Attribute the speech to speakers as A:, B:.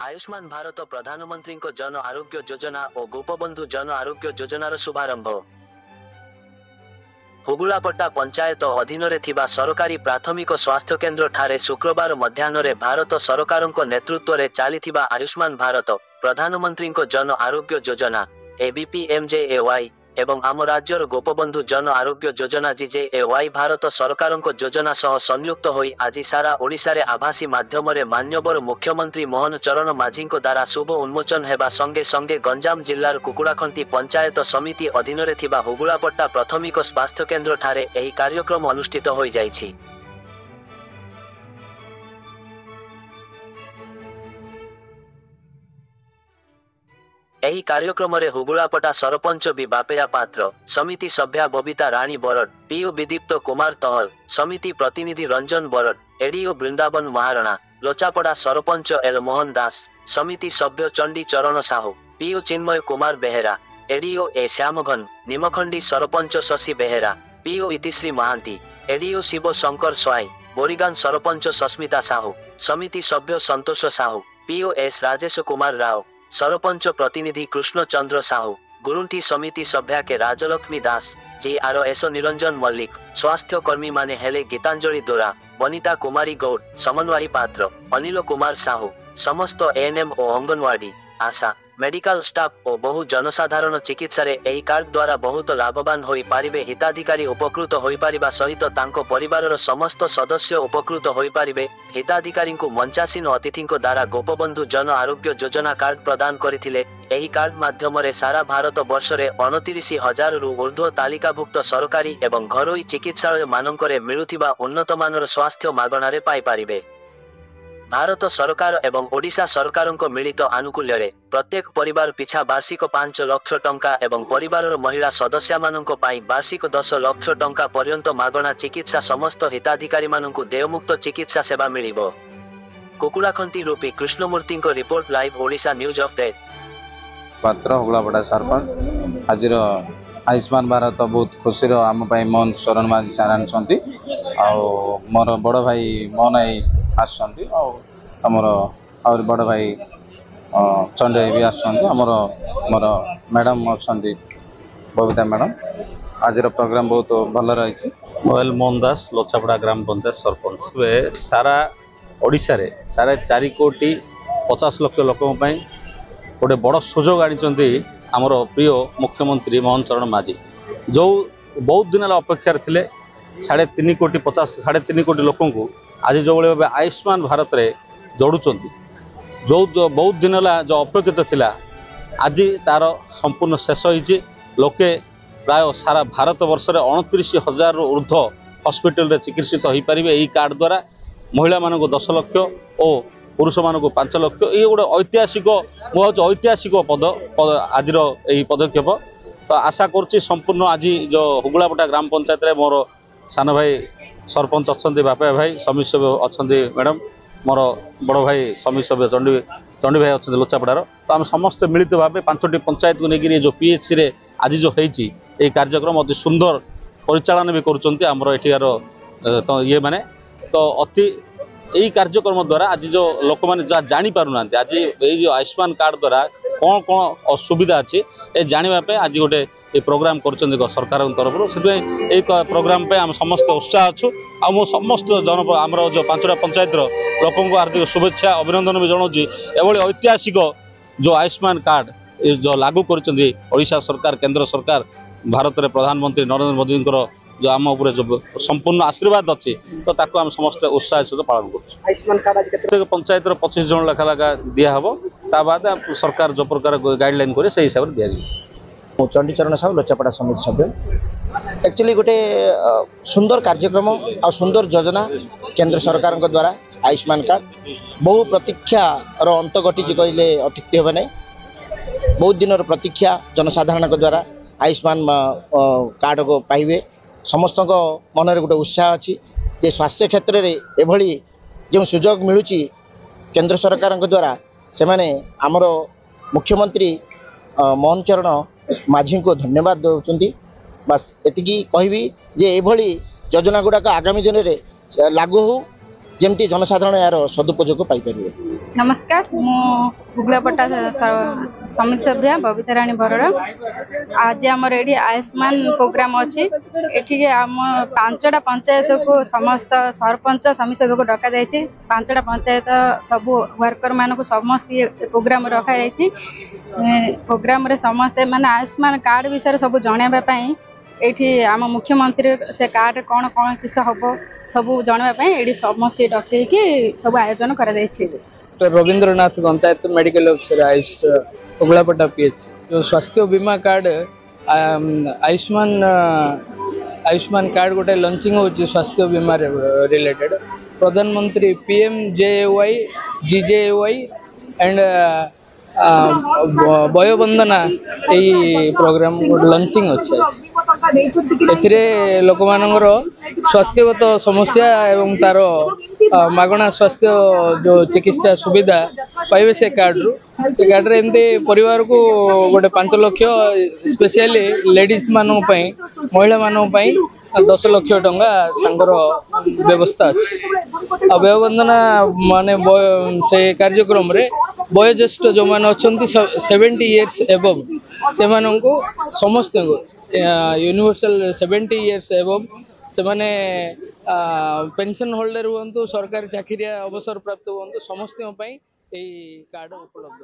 A: आयुष्मान भारत प्रधानमंत्री जन आरोग्य योजना और गोपबंधु जन आरोग्य योजनार शुभारंभ। हुगुलापट्टा पंचायत अधीन थिबा सरकारी प्राथमिक स्वास्थ्य केन्द्र ठारे शुक्रवार मध्याह्न भारत सरकार नेतृत्व में चली आयुष्मान भारत प्रधानमंत्री जन आरोग्य योजना ABPMJAY एवं आम राज्यर गोपबंधु जन आरोग्य योजना JJAY भारत सरकार योजना सह संयुक्त होई आज सारा ओडिशा रे आभासी माध्यम मान्यवर मुख्यमंत्री मोहन चरण माझी द्वारा शुभ उन्मोचन हेबा संगे संगे गंजाम जिल्लार कुकुड़ाखंती पंचायत समिति अधीन रे थिबा हुगुलापट्टा प्राथमिक स्वास्थ्य केन्द्र ठारे एही कार्यक्रम अनुष्ठित होई जाइछि। एही कार्यक्रम रे हुगुलापट्टा सरपंच बी बापेया पात्र, समिति सभ्या बबिता राणी बरड, पीओ विदीप्त कुमार तहल, समिति प्रतिनिधि रंजन बरड, एडीओ वृंदावन महाराणा, लोचापड़ा सरपंच एल मोहन दास, समिति सभ्य चंडी चरण साहू, पीओ चिन्मय कुमार बेहेरा, एडीओ ए श्यामघन, निमखंडी सरपंच शशि बेहेरा, पीओ इतिश्री महांती, एडीओ शिव शंकर स्वाई, बोरीगान सरपंच सस्मिता साहू, समिति सभ्य संतोष साहू, पीओ एस राजेश कुमार राव, सरपंच प्रतिनिधि कृष्ण चंद्र साहू, गुरुंठी समिति सभ्या के राजलक्ष्मी दास, JRS निरंजन मल्लिक, स्वास्थ्य कर्मी माने हेले गीतांजलि दोरा, वनिता कुमारी गौड़, समन्वयी पात्र, अनिल कुमार साहू, समस्त ANM और अंगनवाड़ी, आशा, मेडिकल स्टाफ और बहु जनसाधारण चिकित्सा रे एही कार्ड द्वारा बहुत लाभवान होई पारिबे। हिताधिकारी उपकृत होई पारिबा सहित तांको परिवारर समस्त सदस्य उपकृत होई पारिबे। हिताधिकारी को मंचासीन अतिथि द्वारा गोपबंधु जन आरोग्य योजना कार्ड प्रदान करथिले। एही कार्ड माध्यम रे सारा भारत वर्ष रे 29,000 रु ऊर्ध्व तालिकाभुक्त सरकारी एवं घरोई चिकित्सालय मानकरे मिलुथिबा उन्नतमानर स्वास्थ्य मागणारे पाई पारिबे। भारत सरकार एवं ओडिशा सरकार मिलित आनुकूल्य रे प्रत्येक परिवार पिछा वार्षिक 5 लाख टंका एवं परिवारर महिला सदस्य मानक पाई वार्षिक 10 लाख टंका पर्यंत मागणा चिकित्सा समस्त हिताधिकारी मानकु देयमुक्त चिकित्सा सेवा मिलिबो। कुकुड़ाखंती रूपी कृष्णमूर्ति को report live Odisha news update.
B: पात्र हुगुलापट्टा सरपंच आज आयुष्मान भारत बहुत खुशी आम मोहन चरण माझी सार आनी मोर बड़ भाई मोहन आई आमर आर बड़ भाई चंडे भी आमर मोर मैडम अच्छा बबिता मैडम। आज प्रोग्राम बहुत भल रही।
C: मोबाइल मोहन दास लोचापड़ा ग्राम पंचायत सरपंच वे सारा ओडिशा रे सारा 4 कोटी 50 लाख लोक गोटे बड़ सुजोग आनी आमर प्रिय मुख्यमंत्री मोहन चरण माझी जो बहुत दिन अपेक्षार थे 3.5 कोटी 3.5 कोटी लोक आज जो भाव आयुष्मान भारत रे जोड़ुंट जो बहुत दिन जो अपेक्षित थिला आज तार संपूर्ण शेष होइछि। लोके प्राय सारा भारत वर्ष रे 29,000 ऊर्ध्व हॉस्पिटल रे चिकित्सित हो पारे। यही कार्ड द्वारा महिला मान 10 लाख और पुरुष मान 5 लाख ये गोटे ऐतिहासिक ऐतिहासिक आज पदक्षेप। तो आशा करुच्ची संपूर्ण आज जो हुगुलापट्टा ग्राम पंचायत रे मोर सान भाई सरपंच अच्छा बापा भाई समिति सभ्य अच्छा मैडम मोर बड़ भाई समिति सभ्य चंडी भाई अच्छा लोचापड़ार। तो आम समस्त मिलित भाव 5टी पंचायत को लेकर जो PHC रे आज जो होती कार्यक्रम अति सुंदर परिचालन भी करूर तो ये माने तो अति यही कार्यक्रम द्वारा आज जो लोक मैंने जहाँ जानी पारना आज ये जो आयुष्मान कार्ड द्वारा कौन कौन असुविधा अच्छी ये जानवाई आज गोटे ये प्रोग्राम कर सरकार तरफ से प्रोग्राम पे आम समस्त उत्साह अच्छु आ समस्त जन आमर जो 5टा पंचायत लोक हार्दिक शुभेच्छा अभिनंदन भी जनाऊँ। एभली ऐतिहासिक जो आयुष्मान कार्ड जो लागू करोडिशा सरकार केंद्र सरकार भारत में प्रधानमंत्री नरेंद्र मोदी जो आम उपर जो संपूर्ण आशीर्वाद अच्छी तो ताको आम समस्त उत्साह सहित पालन कर पंचायत 25 जन लेखा दिहब ता बाद सरकार जो प्रकार गाइडलाइन करे से हिसाब से दि
D: चंडी चरण साहू लोचापड़ा समिति सभ्य एक्चुअली गोटे सुंदर कार्यक्रम आ सुंदर योजना केंद्र सरकार द्वारा आयुष्मान कार्ड बहु प्रतीक्षा अंत घटी कहले अत्युक्ति हे ना। बहुत दिन प्रतीक्षा जनसाधारण द्वारा आयुष्मान कार्ड को पाइबे। समस्त मन में गोटे उत्साह अच्छी जे स्वास्थ्य क्षेत्र में एभली जो सुजोग मिलूँ केंद्र सरकार द्वारा से माने आमर मुख्यमंत्री मोहन चरण माझी को धन्यवाद दौरान। बस एतिकी कहबी जे एभली योजना गुड़ाक आगामी दिन में लागू हो ଯେମିତି ଜନସାଧାରଣ ଏହାର ସଦୁପଯୋଗ ପାଇପାରିବେ।
E: नमस्कार मु हुगलापटा समिति सभ्या बबिता राणी बरड़ा आज आमर ये आयुष्मान प्रोग्राम अच्छी एठी आम 5टा पंचायत को समस्त सरपंच समिति सभ्य को डका जाइए 5टा पंचायत सब वर्कर मान को समस्त प्रोग्राम रखा जाइए प्रोग्राम रे समस्ते माने आयुष्मान कार्ड विषय सब जनवाई एठी आम मुख्यमंत्री से कार्ड कौन कौन किस हम सब जनवाई ये समस्त डकईकि सब आयोजन कर
F: doctor Rabindranath Gantayat medical officer AYUSH Ugalapata PH जो स्वास्थ्य बीमा कार्ड आयुष्मान कार्ड गोटे लॉन्चिंग हो स्वास्थ्य बीमा रिलेटेड प्रधानमंत्री PMJAY GJAY एंड वयोवंदना यही प्रोग्राम लॉन्चिंग अच्छे लोक मानकर स्वास्थ्यगत समस्या एवं तार मागणा स्वास्थ्य जो चिकित्सा सुविधा पाइबे से कार्ड रे एमती परिवार को गोटे 5 लाख स्पेशली लेडीज मानों महिला मानों 10 लाख टंका तांकर व्यवस्था अच्छी वयोवंदना माने से कार्यक्रम रे वयोज्येष्ठ जो मैंने अच्छा 70 इयर्स एबव से समस्त यूनिवर्सल 70 इयर्स एबव से माने पेंशन होल्डर हूँ सरकारी चाकरिया अवसर प्राप्त हूँ समस्त कार्ड उपलब्ध।